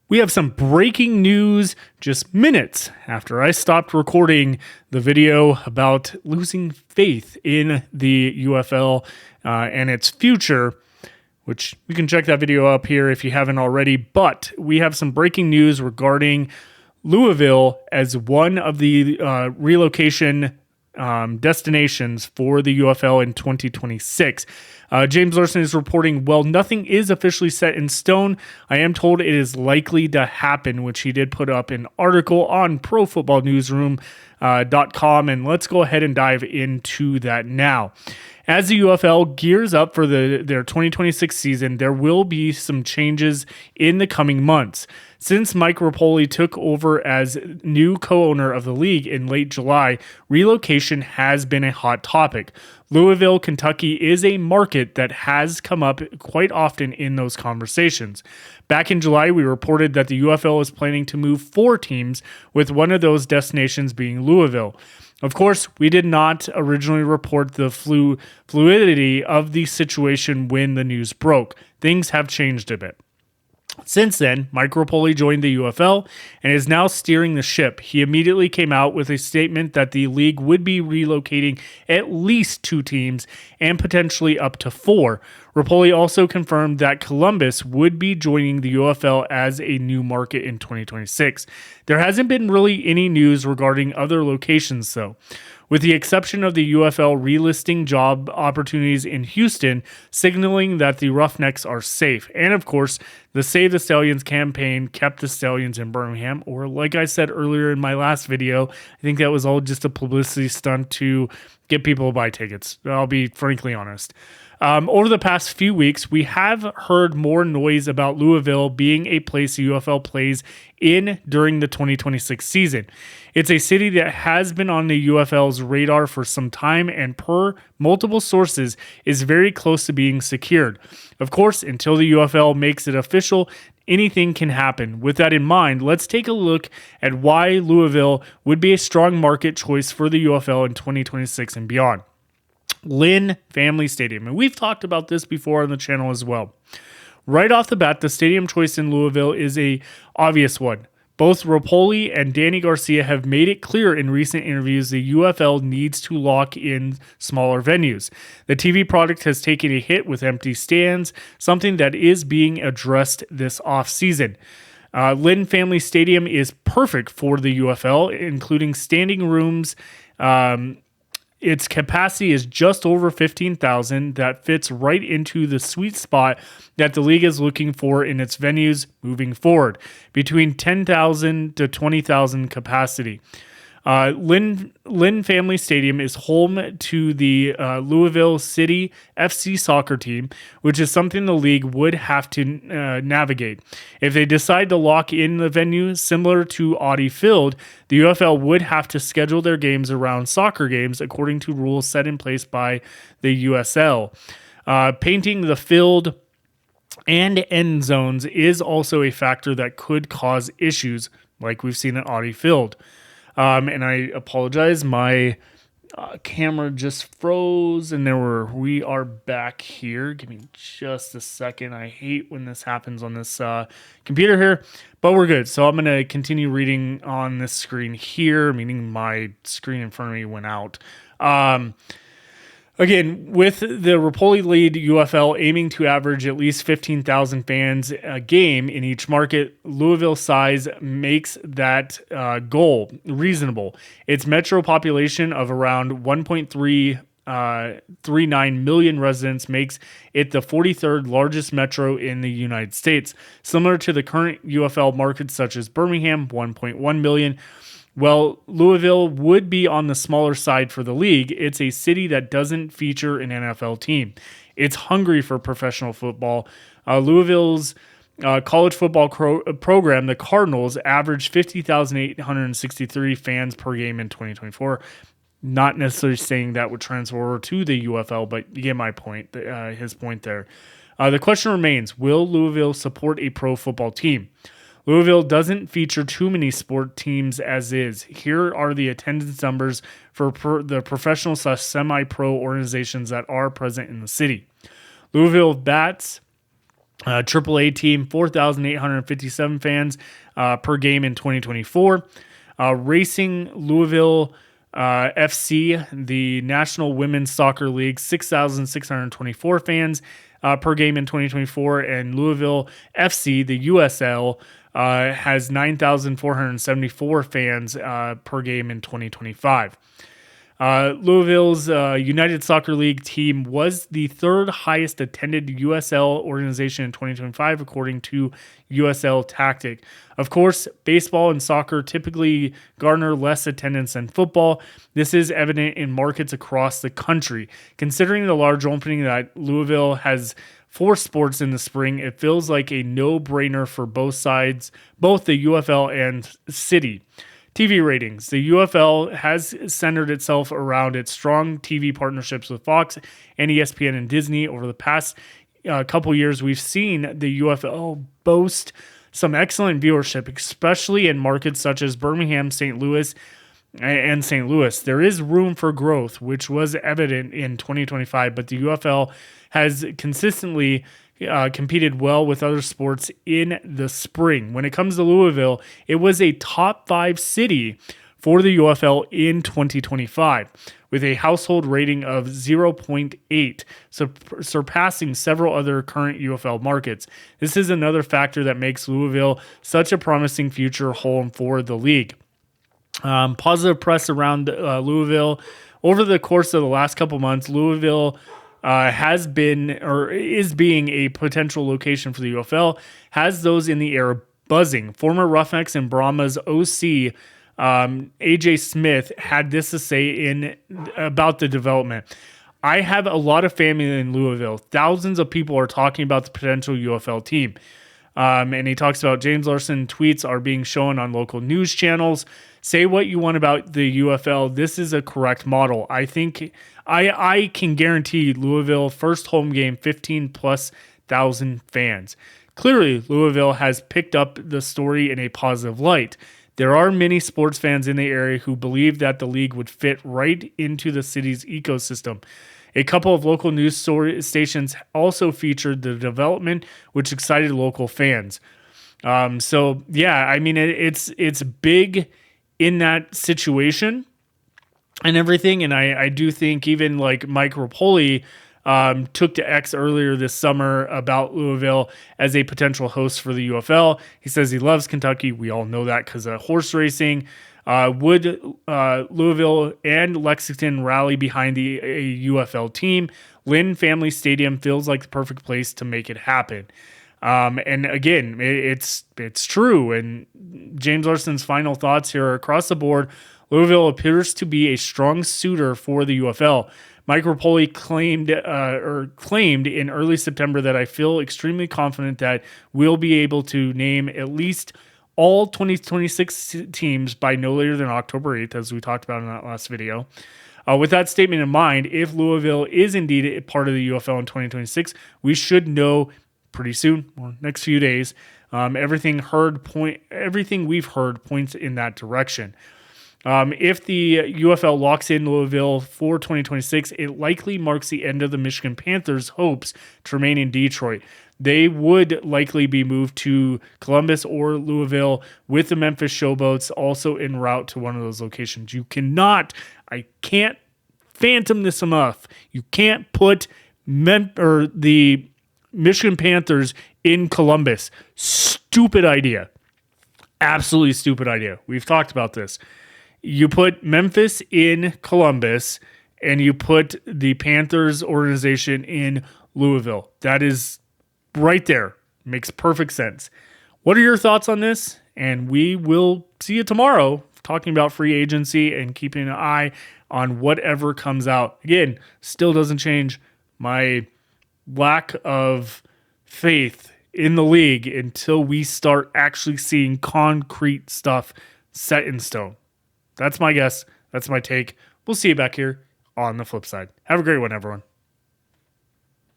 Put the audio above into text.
We have some breaking news just minutes after I stopped recording the video about losing faith in the UFL and its future, which you can check that video up here if you haven't already. But we have some breaking news regarding Louisville as one of the relocation destinations for the UFL in 2026. James Larsen is reporting, well, nothing is officially set in stone. I am told it is likely to happen, which he did put up an article on profootballnewsroom.com. And let's go ahead and dive into that now. As the UFL gears up for their 2026 season, there will be some changes in the coming months. Since Mike Repole took over as new co-owner of the league in late July, relocation has been a hot topic. Louisville, Kentucky is a market that has come up quite often in those conversations. Back in July, we reported that the UFL is planning to move 4 teams, with one of those destinations being Louisville. Of course, we did not originally report the fluidity of the situation when the news broke. Things have changed a bit. Since then, Mike Repole joined the UFL and is now steering the ship. He immediately came out with a statement that the league would be relocating at least 2 teams and potentially up to 4. Repole also confirmed that Columbus would be joining the UFL as a new market in 2026. There hasn't been really any news regarding other locations, though, with the exception of the UFL relisting job opportunities in Houston, signaling that the Roughnecks are safe. And of course, the Save the Stallions campaign kept the Stallions in Birmingham, or like I said earlier in my last video, I think that was all just a publicity stunt to get people to buy tickets. I'll be frankly honest. Over the past few weeks, we have heard more noise about Louisville being a place the UFL plays in during the 2026 season. It's a city that has been on the UFL's radar for some time and, per multiple sources, is very close to being secured. Of course, until the UFL makes it official, anything can happen. With that in mind, let's take a look at why Louisville would be a strong market choice for the UFL in 2026 and beyond. Lynn Family Stadium. And we've talked about this before on the channel as well. Right off the bat, the stadium choice in Louisville is a obvious one. Both Repole and Danny Garcia have made it clear in recent interviews the UFL needs to lock in smaller venues. The TV product has taken a hit with empty stands, something that is being addressed this offseason. Lynn Family Stadium is perfect for the UFL, including standing rooms. Its capacity is just over 15,000. That fits right into the sweet spot that the league is looking for in its venues moving forward, between 10,000 to 20,000 capacity. Lynn Family Stadium is home to the Louisville City FC soccer team, which is something the league would have to navigate. If they decide to lock in the venue similar to Audi Field, the UFL would have to schedule their games around soccer games according to rules set in place by the USL. Painting the field and end zones is also a factor that could cause issues like we've seen at Audi Field. And I apologize, my camera just froze and we are back here. Give me just a second. I hate when this happens on this computer here, but we're good. So I'm going to continue reading on this screen here, meaning my screen in front of me went out. Again, with the Repole lead UFL aiming to average at least 15,000 fans a game in each market, Louisville's size makes that goal reasonable. Its metro population of around 1.39 million residents makes it the 43rd largest metro in the United States, similar to the current UFL markets such as Birmingham, 1.1 million. Well, Louisville would be on the smaller side for the league. It's a city that doesn't feature an NFL team. It's hungry for professional football. Louisville's college football program, the Cardinals, averaged 50,863 fans per game in 2024. Not necessarily saying that would transfer over to the UFL, but you get my point, his point there. The question remains, will Louisville support a pro football team? Louisville doesn't feature too many sport teams as is. Here are the attendance numbers for the professional / semi-pro organizations that are present in the city. Louisville bats AAA team, 4,857 fans per game in 2024. Racing Louisville FC, the National Women's Soccer League, 6,624 fans per game in 2024. And Louisville FC, the USL, has 9,474 fans per game in 2025. Louisville's United Soccer League team was the third highest attended USL organization in 2025, according to USL Tactic. Of course, baseball and soccer typically garner less attendance than football. This is evident in markets across the country. Considering the large opening that Louisville has for sports in the spring, it feels like a no-brainer for both sides, both the UFL and city. TV ratings. The UFL has centered itself around its strong TV partnerships with Fox and ESPN and Disney. Over the past couple years, we've seen the UFL boast some excellent viewership, especially in markets such as Birmingham, St. Louis, and St. Louis. There is room for growth, which was evident in 2025, but the UFL has consistently competed well with other sports in the spring. When it comes to Louisville, it was a top 5 city for the UFL in 2025 with a household rating of 0.8, surpassing several other current UFL markets. This is another factor that makes Louisville such a promising future home for the league. Positive press around Louisville. Over the course of the last couple months, Louisville has been or is being a potential location for the UFL, has those in the air buzzing. Former Roughnecks and Brahmas OC AJ Smith had this to say about the development. I have a lot of family in Louisville. Thousands of people are talking about the potential UFL team. And he talks about James Larsen tweets are being shown on local news channels. Say what you want about the UFL. This is a correct model. I think I can guarantee Louisville first home game, 15,000+ fans. Clearly, Louisville has picked up the story in a positive light. There are many sports fans in the area who believe that the league would fit right into the city's ecosystem. A couple of local news stations also featured the development, which excited local fans. So yeah, I mean it's big in that situation and everything. And I do think even like Mike Repole took to X earlier this summer about Louisville as a potential host for the UFL. He says he loves Kentucky. We all know that because of horse racing. Would Louisville and Lexington rally behind the UFL team? Lynn Family Stadium feels like the perfect place to make it happen. And again, it's true. And James Larsen's final thoughts here across the board. Louisville appears to be a strong suitor for the UFL. Mike Repole claimed in early September that I feel extremely confident that we'll be able to name at least all 2026 teams by no later than October 8th, as we talked about in that last video. With that statement in mind, if Louisville is indeed a part of the UFL in 2026, we should know pretty soon, or next few days. Everything we've heard points in that direction. If the UFL locks in Louisville for 2026, it likely marks the end of the Michigan Panthers' hopes to remain in Detroit. They would likely be moved to Columbus or Louisville, with the Memphis Showboats also en route to one of those locations. I can't phantom this enough. You can't put the Michigan Panthers in Columbus. Stupid idea. Absolutely stupid idea. We've talked about this. You put Memphis in Columbus and you put the Panthers organization in Louisville. That is right there. Makes perfect sense. What are your thoughts on this? And we will see you tomorrow talking about free agency and keeping an eye on whatever comes out. Again, still doesn't change my lack of faith in the league until we start actually seeing concrete stuff set in stone. That's my guess. That's my take. We'll see you back here on the flip side. Have a great one, everyone.